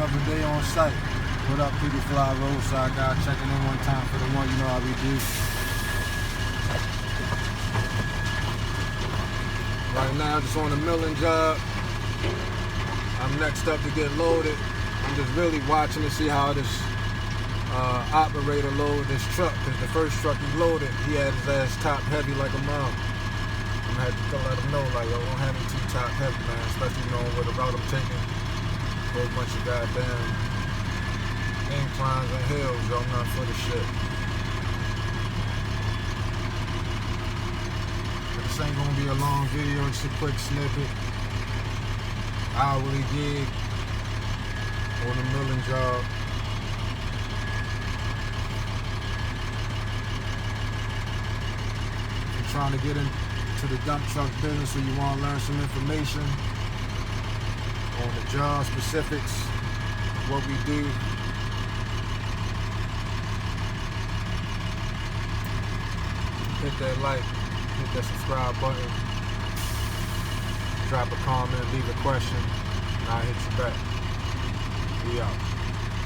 another day on site. What up, People Fly Roadside guy? Checking in one time for the one, you know how we do. Right now, just on a milling job. I'm next up to get loaded. I'm just really watching to see how this operator load this truck, because the first truck he loaded, he had his ass top heavy like a mom. I'm gonna have to let him know, like, yo, don't have him too top heavy, man, especially knowing where the route I'm taking. A whole bunch of goddamn inclines and hills, yo, I'm not for the shit. But this ain't gonna be a long video, just a quick snippet. Hourly gig on a milling job. If you're trying to get into the dump truck business or you want to learn some information on the job specifics, what we do, hit that like, hit that subscribe button, drop a comment, leave a question, and I'll hit you back. We out.